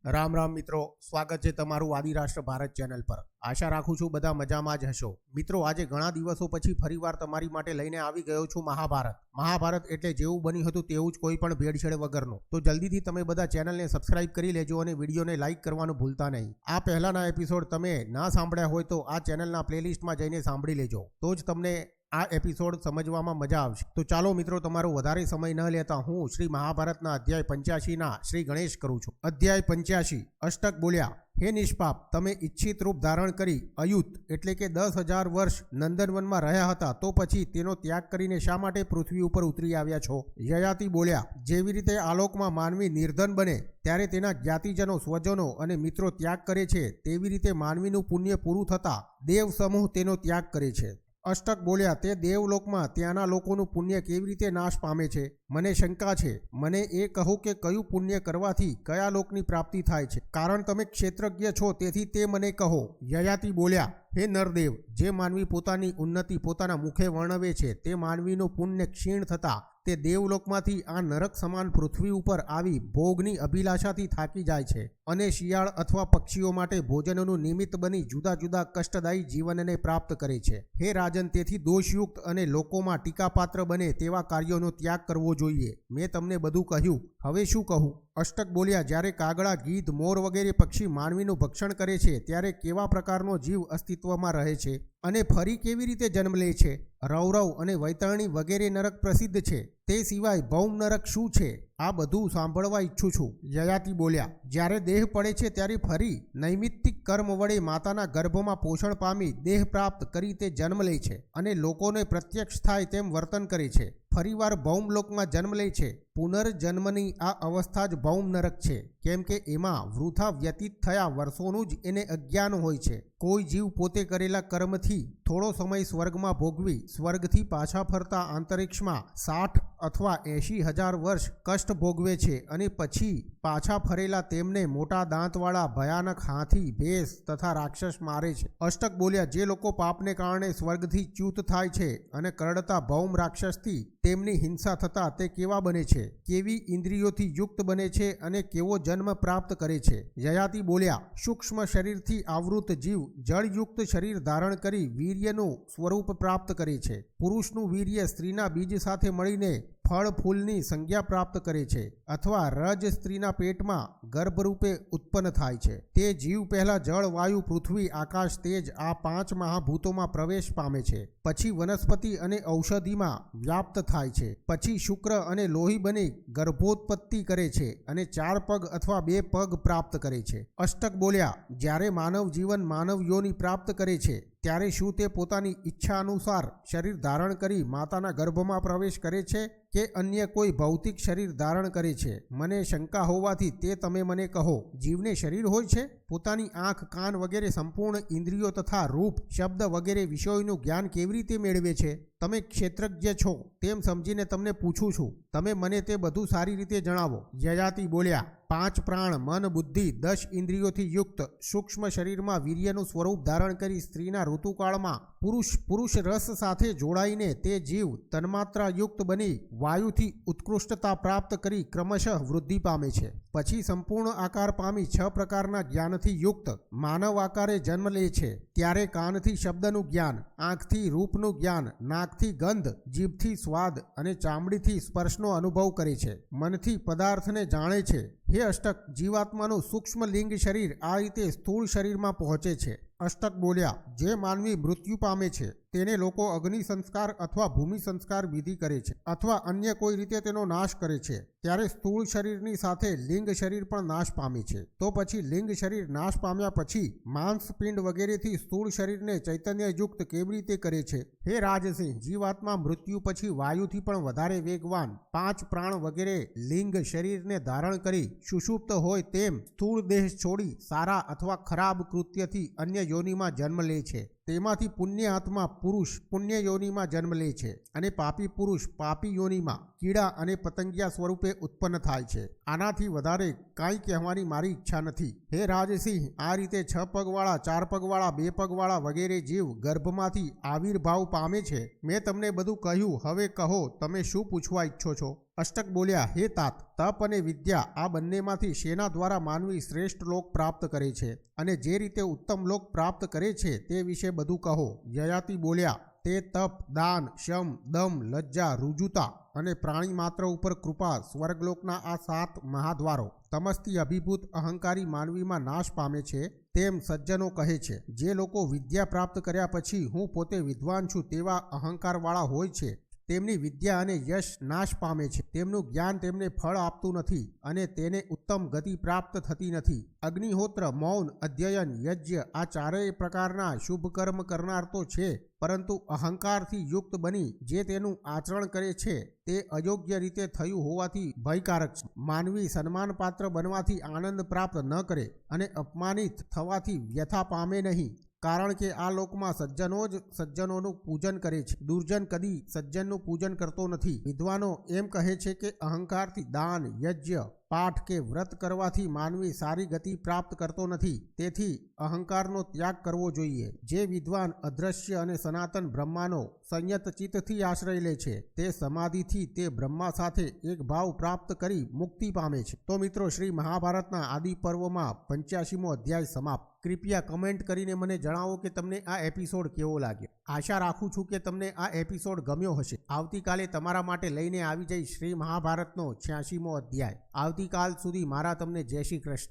રામ રામ મિત્રો, સ્વાગત છે તમારું આદિરાષ્ટ્ર ભારત ચેનલ પર। આશા રાખું છું બધા મજામાં જ હશો। મિત્રો, આજે ઘણા દિવસો પછી ફરીવાર તમારી માટે લઈને આવી ગયો છું મહાભારત એટલે જેવું બન્યું હતું તેવું જ, કોઈ પણ ભેળસેળ વગરનું। તો જલ્દીથી તમે બધા ચેનલને સબસ્ક્રાઇબ કરી લેજો અને વિડીયોને લાઇક કરવાનું ભૂલતા નહીં। આ પહેલાના એપિસોડ તમે ના સાંભળ્યા હોય તો આ ચેનલના પ્લેલિસ્ટમાં જઈને સાંભળી લેજો, તો જ તમને આ એપિસોડ સમજવામાં મજા આવશે। તો ચાલો મિત્રો, તમારો વધારે સમય ન લેતા હું શ્રી મહાભારતના અધ્યાય 85ના શ્રી ગણેશ કરું છું। અધ્યાય 85। અષ્ટક બોલ્યા, હે નિષ્પાપ, તમે ઈચ્છિત રૂપ ધારણ કરી અયુત એટલે કે 10,000 વર્ષ નંદનવનમાં રહ્યા હતા, તો પછી તેનો ત્યાગ કરીને શા માટે પૃથ્વી ઉપર ઉતરી આવ્યા છો? યયાતિ બોલ્યા, જેવી રીતે આલોકમાં માનવી નિર્ધન બને ત્યારે તેના જ્ઞાતિજનો, સ્વજનો અને મિત્રો ત્યાગ કરે છે, તેવી રીતે માનવીનું પુણ્ય પૂરું થતાં દેવ સમૂહ તેનો ત્યાગ કરે છે। અષ્ટક બોલ્યા, તે દેવલોકમાં ત્યાંના લોકોનું પુણ્ય કેવી રીતે નાશ પામે છે? મને શંકા છે, મને એ કહો કે કયું પુણ્ય કરવાથી કયા લોકની પ્રાપ્તિ થાય છે? કારણ તમે ક્ષેત્રજ્ઞ છો, તેથી તે મને કહો। યયાતિ બોલ્યા, હે નરદેવ, જે માનવી પોતાની ઉન્નતિ પોતાના મુખે વર્ણવે છે, તે માનવીનું પુણ્ય ક્ષીણ થતા તે દેવલોકમાંથી આ નરક સમાન પૃથ્વી ઉપર આવી ભોગની અભિલાષાથી થાકી જાય છે અને શિયાળ અથવા પક્ષીઓ માટે ભોજનનું નિમિત્ત બની જુદા જુદા કષ્ટદાયી જીવનને પ્રાપ્ત કરે છે। હે રાજન, તેથી દોષયુક્ત અને લોકોમાં ટીકાપાત્ર બને તેવા કાર્યોનો ત્યાગ કરવો જોઈએ। મેં તમને બધું કહ્યું, હવે શું કહું? અષ્ટક બોલ્યા, જ્યારે કાગડા, ગીધ, મોર વગેરે પક્ષી માનવીનું ભક્ષણ કરે છે ત્યારે કેવા પ્રકારનો જીવ અસ્તિત્વમાં રહે છે અને ફરી કેવી રીતે જન્મ લે છે? રૌરવ અને વૈતરણી વગેરે નરક પ્રસિદ્ધ છે, તે સિવાય ભૌમ નરક શું છે? આ બધું સાંભળવા ઈચ્છું છું। યયાતિ બોલ્યા, જ્યારે દેહ પડે છે ત્યારે ફરી નૈમિત્તિક કર્મ વડે માતાના ગર્ભમાં પોષણ પામી દેહ પ્રાપ્ત કરી તે જન્મ લે છે અને લોકોને પ્રત્યક્ષ થાય તેમ વર્તન કરે છે, ફરીવાર ભૌમલોકમાં જન્મ લે છે। પુનર્જન્મની આ અવસ્થા જ ભૌમ નરક છે, કેમ કે એમાં વૃથા વ્યતીત થયા વર્ષોનું જ એને અજ્ઞાન હોય છે। કોઈ જીવ પોતે કરેલા કર્મથી થોડો સમય સ્વર્ગમાં ભોગવી સ્વર્ગથી પાછા ફરતા અંતરિક્ષમાં 60 અથવા 80,000 વર્ષ કષ્ટ ભોગવે છે અને પછી પાછા ફરેલા તેમને મોટા દાંતવાળા ભયાનક હાથી, ભેંસ તથા રાક્ષસ મારે છે। અષ્ટક બોલ્યા, જે લોકો પાપને કારણે સ્વર્ગથી ચ્યુત થાય છે અને કરડતા ભૌમ રાક્ષસથી તેમની હિંસા થતા તે કેવા બને છે? કેવી ઇન્દ્રિયોથી યુક્ત બને છે અને કેવો જન્મ પ્રાપ્ત કરે છે? યયાતિ બોલ્યા, સૂક્ષ્મ શરીરથી આવૃત જીવ જળયુક્ત શરીર ધારણ કરી વીર્યનું સ્વરૂપ પ્રાપ્ત કરે છે। પુરુષનું વીર્ય સ્ત્રીના બીજ સાથે મળીને ફળ ફૂલની સંજ્ઞા પ્રાપ્ત કરે છે અથવા રજ સ્ત્રીના પેટમાં ગર્ભરૂપે ઉત્પન્ન થાય છે। તે જીવ પહેલા જળ, વાયુ, પૃથ્વી, આકાશ, તેજ આ 5 મહાભૂતોમાં પ્રવેશ પામે છે, પછી વનસ્પતિ અને ઔષધિમાં વ્યાપ્ત થાય છે, પછી શુક્ર અને લોહી બની ગર્ભોત્પત્તિ કરે છે અને 4 પગ અથવા 2 પગ પ્રાપ્ત કરે છે। અષ્ટક બોલ્યા, જ્યારે માનવ જીવન માનવ યોનિ પ્રાપ્ત કરે છે ત્યારે શું તે પોતાની ઈચ્છા અનુસાર શરીર ધારણ કરી માતાના ગર્ભમાં પ્રવેશ કરે છે કે અન્ય કોઈ ભૌતિક શરીર ધારણ કરે છે? મને શંકા હોવાથી તે તમે મને કહો। જીવને શરીર હોય છે, પોતાની આંખ, કાન વગેરે સંપૂર્ણ ઇન્દ્રિયો તથા રૂપ, શબ્દ વગેરે વિષયોનું જ્ઞાન કેવી રીતે મેળવે છે? તમે ક્ષેત્રજ્ઞ છો તેમ સમજીને તમને પૂછું છું, તમે મને તે બધું સારી રીતે જણાવો। યયાતિ બોલ્યા, 5 પ્રાણ, મન, બુદ્ધિ, 10 ઇન્દ્રિયોથી યુક્ત સૂક્ષ્મ શરીરમાં વીર્યનું સ્વરૂપ ધારણ કરી સ્ત્રીના ઋતુકાળમાં પુરુષ રસ સાથે જોડાઈને તે જીવ તન્માત્રા યુક્ત બની વાયુથી ઉત્કૃષ્ટતા પ્રાપ્ત કરી ક્રમશઃ વૃદ્ધિ પામે છે, પછી સંપૂર્ણ આકાર પામી 6 પ્રકારના જ્ઞાનથી યુક્ત માનવ આકારે જન્મ લે છે। ત્યારે કાનથી શબ્દનું જ્ઞાન, આંખથી રૂપનું જ્ઞાન, નાકથી ગંધ, જીભથી સ્વાદ અને ચામડીથી સ્પર્શનો અનુભવ કરે છે, મનથી પદાર્થને જાણે છે। હે અષ્ટક, જીવાત્માનું સૂક્ષ્મ લિંગ શરીર આ રીતે સ્થૂળ શરીરમાં પહોંચે છે। અષ્ટક બોલ્યા, જે માનવી મૃત્યુ પામે છે તેને લોકો અગ્નિ સંસ્કાર અથવા ભૂમિ સંસ્કાર વિધિ કરે છે અથવા અન્ય કોઈ રીતે તેનો નાશ કરે છે, ત્યારે સ્થૂળ શરીરની સાથે લિંગ શરીર પણ નાશ પામે છે। તો પછી લિંગ શરીર નાશ પામ્યા પછી માંસપિંડ વગેરેથી સ્થૂળ શરીરને ચૈતન્યયુક્ત કેવી રીતે કરે છે? હે રાજસિંહ, જીવાત્મા મૃત્યુ પછી વાયુથી પણ વધારે વેગવાન 5 પ્રાણ વગેરે લિંગ શરીરને ધારણ કરી સુષુપ્ત હોય તેમ સ્થૂળ દેહ છોડી સારા અથવા ખરાબ કૃત્યથી અન્ય યોનિમાં જન્મ લે છે। તેમાંથી પુણ્ય આત્મા પુરુષ પુણ્ય યોનિમાં જન્મ લે છે અને પાપી પુરુષ પાપી યોનિમાં કીડા અને પતંગિયા સ્વરૂપે ઉત્પન્ન થાય છે. આનાથી વધારે કાંઈ કહેવાની મારી ઈચ્છા નથી. હે રાજસિંહ, આ રીતે 6 પગવાળા, 4 પગવાળા, 2 પગવાળા વગેરે જીવ ગર્ભમાંથી આવિર્ભાવ પામે છે. મેં તમને બધું કહ્યું, હવે કહો તમે શું પૂછવા ઈચ્છો છો? અષ્ટક બોલ્યા, હે તાત, તપ અને વિદ્યા આ બંનેમાંથી શેના દ્વારા માનવી શ્રેષ્ઠ લોક પ્રાપ્ત કરે છે અને જે રીતે ઉત્તમ લોક પ્રાપ્ત કરે છે તે વિશે બધું કહો. યયાતિ બોલ્યા, તે તપ, દાન, શમ, દમ, લજ્જા, રુજુતા અને પ્રાણી માત્ર ઉપર કૃપા, સ્વર્ગલોકના આ 7 મહાદ્વારો, તમસથી અભિભૂત અહંકારી માનવીમાં નાશ પામે છે તેમ સજ્જનો કહે છે. જે લોકો વિદ્યા પ્રાપ્ત કર્યા પછી હું પોતે વિદ્વાન છું તેવા અહંકારવાળા હોય છે, તેમની વિદ્યા અને યશ નાશ પામે છે. તેમનું જ્ઞાન તેમને ફળ આપતું નથી અને તેને ઉત્તમ ગતિ પ્રાપ્ત થતી નથી. અગ્નિહોત્ર, મૌન, અધ્યયન, યજ્ઞ આ ચારેય પ્રકારના શુભ કર્મ કરનાર તો છે, પરંતુ અહંકારથી યુક્ત બની જે તેનું આચરણ કરે છે તે અયોગ્ય રીતે થયું હોવાથી ભયકારક છે. માનવી સન્માનપાત્ર બનવાથી આનંદ પ્રાપ્ત ન કરે અને અપમાનિત થવાથી વ્યથા પામે નહીં, કારણ કે આ લોકમાં સજ્જનો જ સજ્જનોનું પૂજન કરે છે. દુર્જન કદી સજ્જનનું પૂજન કરતો નથી. વિદ્વાનો એમ કહે છે કે અહંકારથી દાન, યજ્ઞ, પાઠ કે વ્રત કરવાથી માનવી સારી ગતિ પ્રાપ્ત કરતો નથી, તેથી અહંકારનો ત્યાગ કરવો જોઈએ. જે વિદ્વાન અદ્રશ્ય અને સનાતન બ્રહ્માનો સંયત ચિત્તથી આશ્રય લે છે તે સમાધિથી તે બ્રહ્મા સાથે એક ભાવ પ્રાપ્ત કરી મુક્તિ પામે છે. તો મિત્રો, શ્રી મહાભારતના આદિ પર્વમાં 85મો અધ્યાય સમાપ્ત. કૃપયા કમેન્ટ કરીને મને જણાવો કે તમને આ એપિસોડ કેવો લાગ્યો. આશા રાખું છું કે તમને આ એપિસોડ ગમ્યો હશે. આવતીકાલે તમારા માટે લઈને આવી જઈશ શ્રી મહાભારતનો 86મો અધ્યાય. આવતીકાલ સુધી મારા તમને જય શ્રી કૃષ્ણ.